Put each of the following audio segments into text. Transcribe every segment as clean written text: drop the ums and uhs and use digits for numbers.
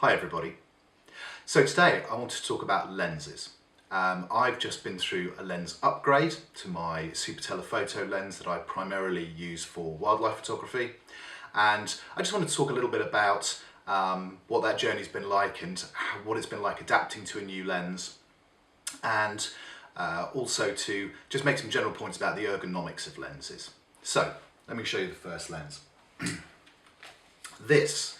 Hi everybody. So today I want to talk about lenses. I've just been through a lens upgrade to my super telephoto lens that I primarily use for wildlife photography, and I just want to talk a little bit about what that journey's been like and what it's been like adapting to a new lens, and also to just make some general points about the ergonomics of lenses. So let me show you the first lens. This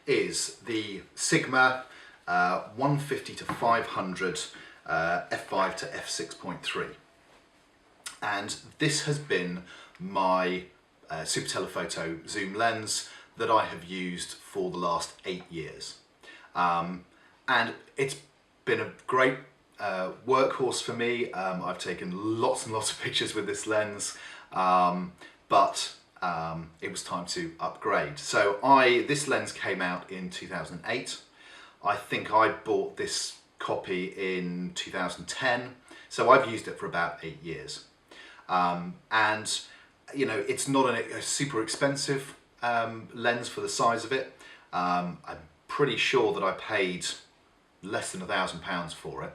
is the Sigma 150 to 500 f5 to f6.3, and this has been my super telephoto zoom lens that I have used for the last 8 years, and it's been a great workhorse for me. I've taken lots and lots of pictures with this lens, but it was time to upgrade. So this lens came out in 2008. I think I bought this copy in 2010, so I've used it for about 8 years. And you know, it's not a super expensive lens for the size of it. I'm pretty sure that I paid less than £1,000 for it.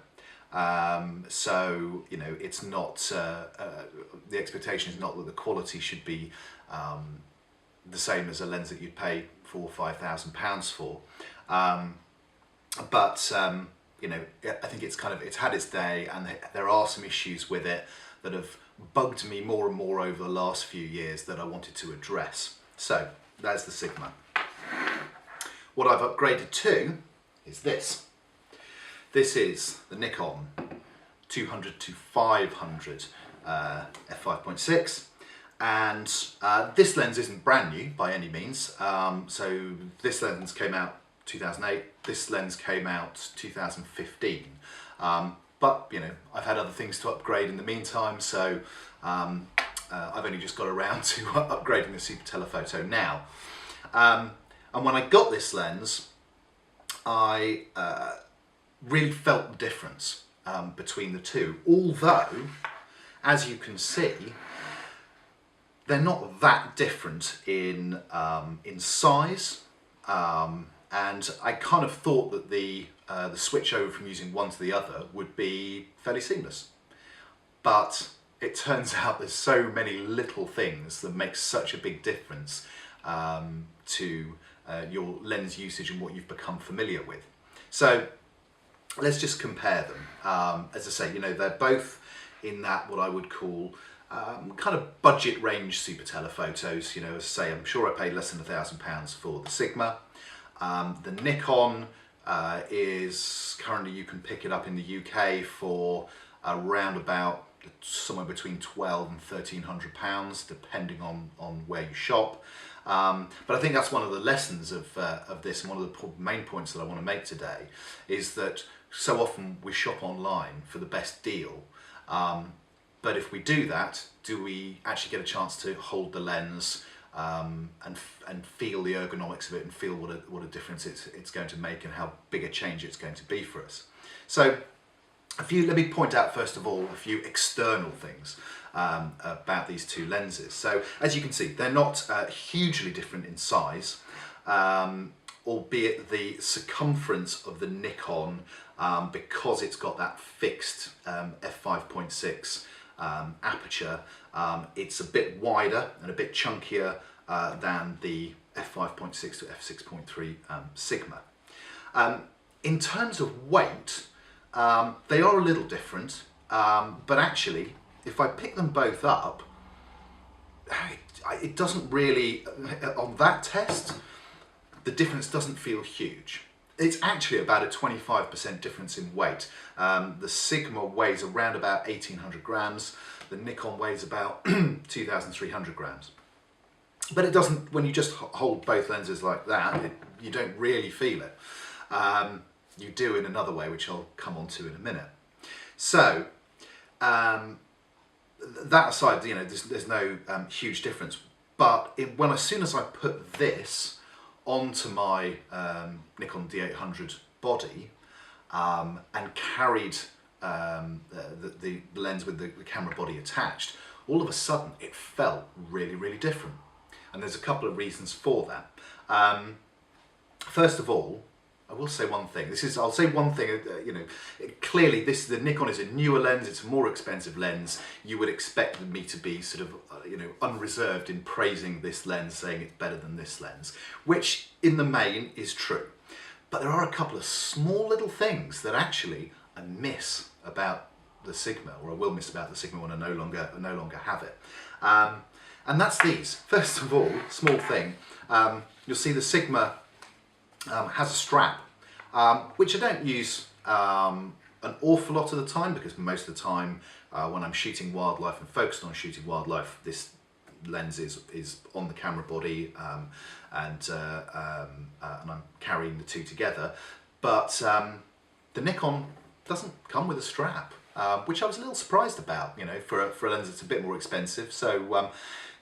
So you know, it's not the expectation is not that the quality should be the same as a lens that you'd pay £4,000 or £5,000 for, but you know, I think it's had its day, and there are some issues with it that have bugged me more and more over the last few years that I wanted to address. So that's the Sigma. What I've upgraded to is this. This is the Nikon 200 to 500 f5.6, and this lens isn't brand new by any means. So this lens came out 2008, this lens came out 2015, but you know, I've had other things to upgrade in the meantime, so I've only just got around to upgrading the super telephoto now. And when I got this lens, I really felt the difference between the two, although as you can see they're not that different in size, and I kind of thought that the switch over from using one to the other would be fairly seamless, but it turns out there's so many little things that make such a big difference to your lens usage and what you've become familiar with. So let's just compare them. As I say, you know, they're both in that what I would call kind of budget range super telephotos. You know, as I say, I'm sure I paid less than £1,000 for the Sigma. The Nikon is currently, you can pick it up in the UK for around about somewhere between £1,200 and £1,300, depending on where you shop. But I think that's one of the lessons of this, and one of the main points that I want to make today is that so often we shop online for the best deal, but if we do that, do we actually get a chance to hold the lens and feel the ergonomics of it, and feel what a difference it's going to make and how big a change it's going to be for us? So let me point out first of all a few external things about these two lenses. So as you can see, they're not hugely different in size, albeit the circumference of the Nikon, because it's got that fixed f5.6 aperture, it's a bit wider and a bit chunkier than the f5.6 to f6.3 Sigma. In terms of weight, they are a little different, but actually if I pick them both up, it doesn't really, on that test, the difference doesn't feel huge. It's actually about a 25% difference in weight. The Sigma weighs around about 1,800 grams, the Nikon weighs about 2,300 grams. But it doesn't, when you just hold both lenses like that, you don't really feel it. You do in another way, which I'll come on to in a minute. So that aside, you know, there's no huge difference. But as soon as I put this onto my Nikon D800 body and carried the lens with the camera body attached, all of a sudden it felt really, really different. And there's a couple of reasons for that. First of all, I will say one thing. I'll say one thing. You know, clearly, the Nikon is a newer lens. It's a more expensive lens. You would expect me to be sort of, you know, unreserved in praising this lens, saying it's better than this lens, which in the main is true. But there are a couple of small little things that actually I miss about the Sigma, or I will miss about the Sigma when I no longer have it. And that's these. First of all, small thing. You'll see the Sigma has a strap, which I don't use an awful lot of the time, because most of the time when I'm shooting wildlife and focused on shooting wildlife, this lens is on the camera body, and I'm carrying the two together. But the Nikon doesn't come with a strap, which I was a little surprised about, you know, for a lens that's a bit more expensive. So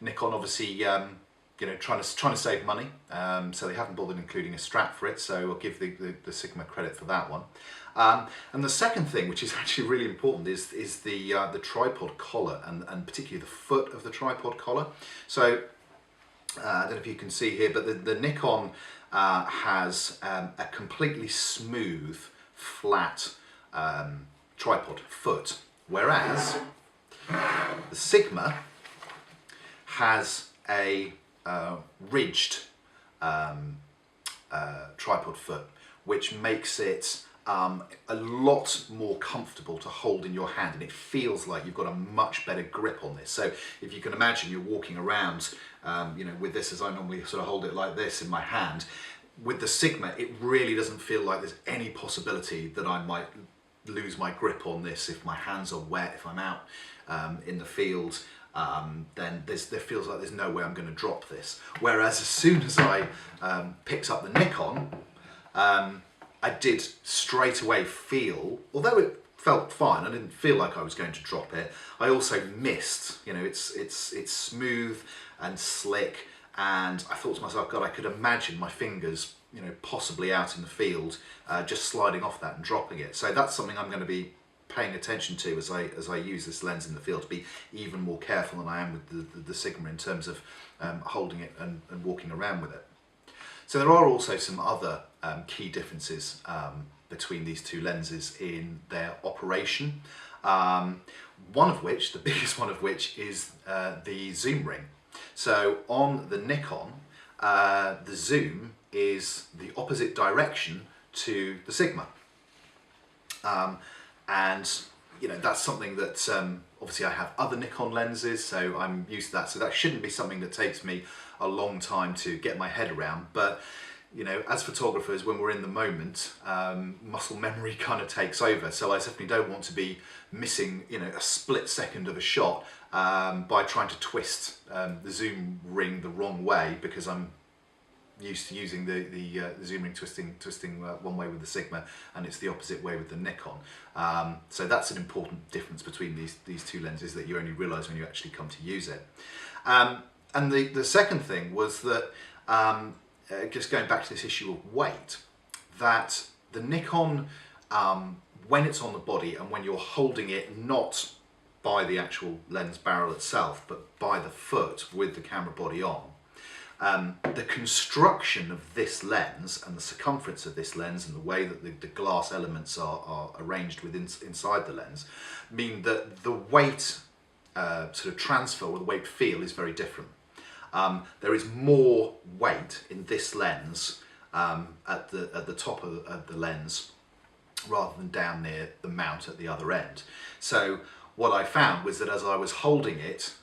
Nikon obviously, you know, trying to save money, so they haven't bothered including a strap for it. So I'll give the Sigma credit for that one. And the second thing, which is actually really important, is the tripod collar, and particularly the foot of the tripod collar. So I don't know if you can see here, but the Nikon has a completely smooth, flat tripod foot, whereas the Sigma has a ridged tripod foot, which makes it a lot more comfortable to hold in your hand, and it feels like you've got a much better grip on this. So if you can imagine, you're walking around, you know, with this, as I normally sort of hold it like this in my hand. With the Sigma, it really doesn't feel like there's any possibility that I might lose my grip on this if my hands are wet, if I'm out in the field. Then there feels like there's no way I'm going to drop this. Whereas as soon as I picked up the Nikon, I did straight away feel, although it felt fine, I didn't feel like I was going to drop it. I also missed, you know, it's smooth and slick, and I thought to myself, God, I could imagine my fingers, you know, possibly out in the field, just sliding off that and dropping it. So that's something I'm going to be paying attention to as I use this lens in the field, to be even more careful than I am with the Sigma in terms of holding it and walking around with it. So there are also some other key differences between these two lenses in their operation. One of which, the biggest one of which, is the zoom ring. So on the Nikon, the zoom is the opposite direction to the Sigma. And you know, that's something that obviously I have other Nikon lenses, so I'm used to that. So that shouldn't be something that takes me a long time to get my head around. But you know, as photographers, when we're in the moment, muscle memory kind of takes over. So I definitely don't want to be missing, you know, a split second of a shot by trying to twist the zoom ring the wrong way, because I'm used to using the zoom ring twisting one way with the Sigma, and it's the opposite way with the Nikon. So that's an important difference between these two lenses that you only realise when you actually come to use it. And the second thing was that, just going back to this issue of weight, that the Nikon, when it's on the body and when you're holding it not by the actual lens barrel itself, but by the foot with the camera body on, the construction of this lens and the circumference of this lens and the way that the glass elements are arranged inside the lens mean that the weight sort of transfer, or the weight feel, is very different. There is more weight in this lens at the top of the lens rather than down near the mount at the other end. So what I found was that as I was holding it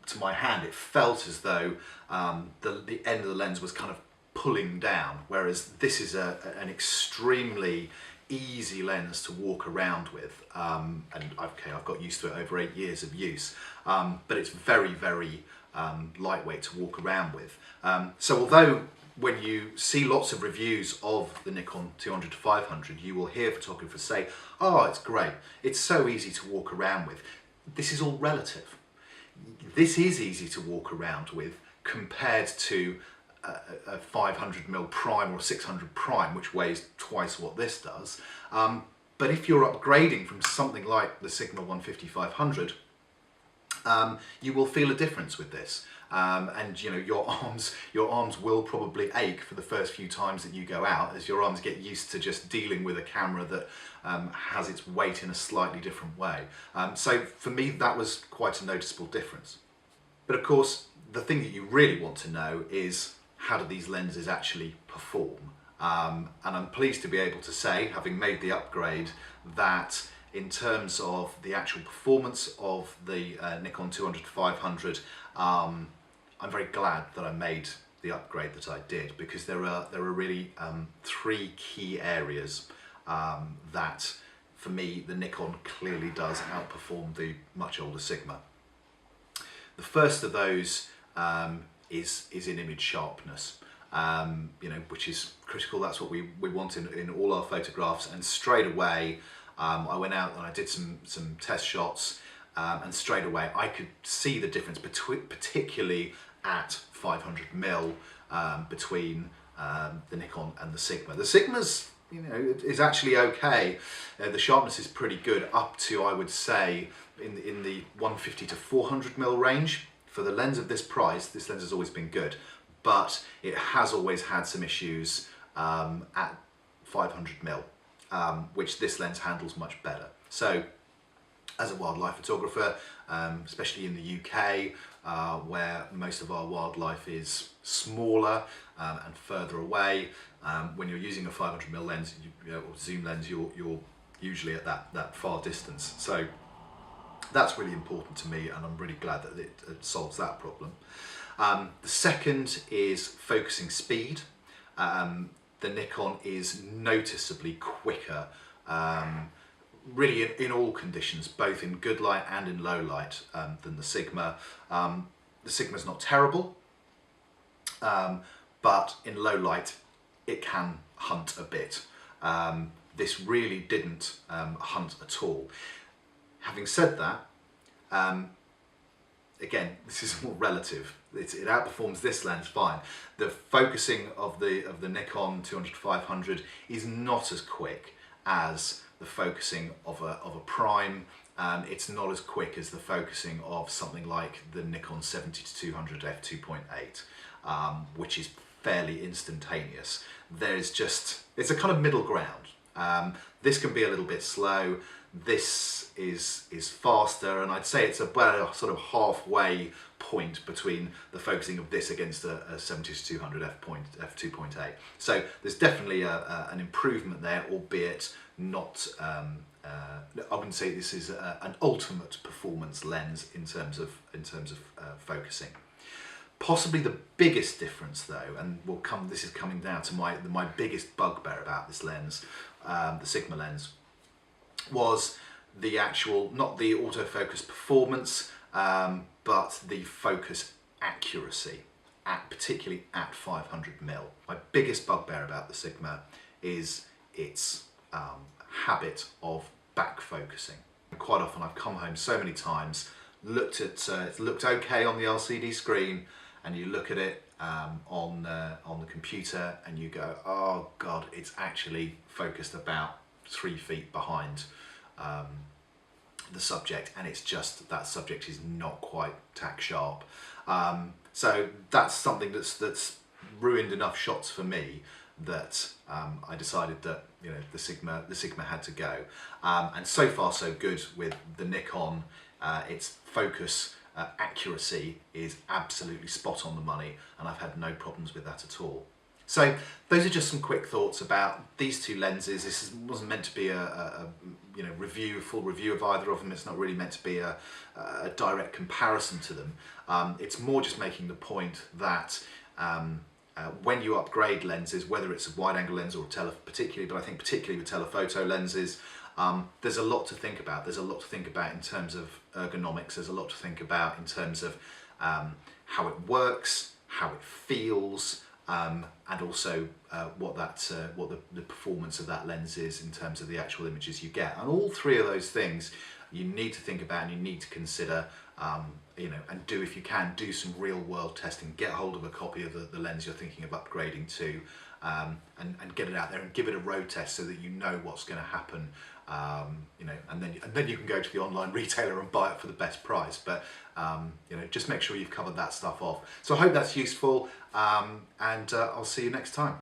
to my hand, it felt as though the end of the lens was kind of pulling down, whereas this is an extremely easy lens to walk around with, and I've got used to it over 8 years of use, but it's very, very lightweight to walk around with. So although when you see lots of reviews of the Nikon 200 to 500, you will hear photographers say, oh, it's great, it's so easy to walk around with. This is all relative. This is easy to walk around with compared to a 500mm prime or a 600 prime, which weighs twice what this does. But if you're upgrading from something like the Sigma 150-500 you will feel a difference with this. And you know, your arms will probably ache for the first few times that you go out, as your arms get used to just dealing with a camera that has its weight in a slightly different way. So for me, that was quite a noticeable difference. But of course, the thing that you really want to know is, how do these lenses actually perform? And I'm pleased to be able to say, having made the upgrade, that in terms of the actual performance of the Nikon 200-500, I'm very glad that I made the upgrade that I did, because there are really three key areas that, for me, the Nikon clearly does outperform the much older Sigma. The first of those is in image sharpness, you know, which is critical. That's what we want in all our photographs. And straight away, I went out and I did some test shots, and straight away I could see the difference particularly at 500mm between the Nikon and the Sigma. The Sigma's, you know, is actually okay. The sharpness is pretty good up to, I would say, in the 150 to 400mm range. For the lens of this price, this lens has always been good, but it has always had some issues at 500mm, which this lens handles much better. So as a wildlife photographer, especially in the UK, where most of our wildlife is smaller and further away, when you're using a 500mm lens, or zoom lens, you're usually at that far distance. So that's really important to me, and I'm really glad that it solves that problem. The second is focusing speed. The Nikon is noticeably quicker, really in all conditions, both in good light and in low light, than the Sigma. The Sigma's not terrible, but in low light it can hunt a bit. This really didn't hunt at all. Having said that, again, this is more relative. It outperforms this lens fine. The focusing of the Nikon 200-500 is not as quick as the focusing of a prime. It's not as quick as the focusing of something like the Nikon 70-200 f2.8, which is fairly instantaneous. It's a kind of middle ground. This can be a little bit slow. This is faster, and I'd say it's about a sort of halfway point between the focusing of this against a 70-200 f2.8. So there's definitely an improvement there, albeit not. I wouldn't say this is an ultimate performance lens in terms of focusing. Possibly the biggest difference, though, and this is coming down to my biggest bugbear about this lens, the Sigma lens, was the actual, not the autofocus performance, but the focus accuracy, particularly at 500mm. My biggest bugbear about the Sigma is its habit of back focusing. Quite often I've come home so many times, looked at it's looked okay on the LCD screen, and you look at it on the computer and you go, oh god, it's actually focused about 3 feet behind the subject, and it's just that subject is not quite tack sharp. So that's something that's ruined enough shots for me that I decided that, you know, the Sigma had to go. And so far so good with the Nikon. Its focus accuracy is absolutely spot on the money, and I've had no problems with that at all. So those are just some quick thoughts about these two lenses. This wasn't meant to be a full review of either of them. It's not really meant to be a direct comparison to them. It's more just making the point that when you upgrade lenses, whether it's a wide-angle lens or particularly with telephoto lenses, there's a lot to think about. There's a lot to think about in terms of ergonomics. There's a lot to think about in terms of how it works, how it feels, and also what the performance of that lens is in terms of the actual images you get. And all three of those things you need to think about and you need to consider, and if you can, do some real world testing. Get hold of a copy of the lens you're thinking of upgrading to, and get it out there and give it a road test so that you know what's going to happen. You know, and then you can go to the online retailer and buy it for the best price. But you know, just make sure you've covered that stuff off. So I hope that's useful, and I'll see you next time.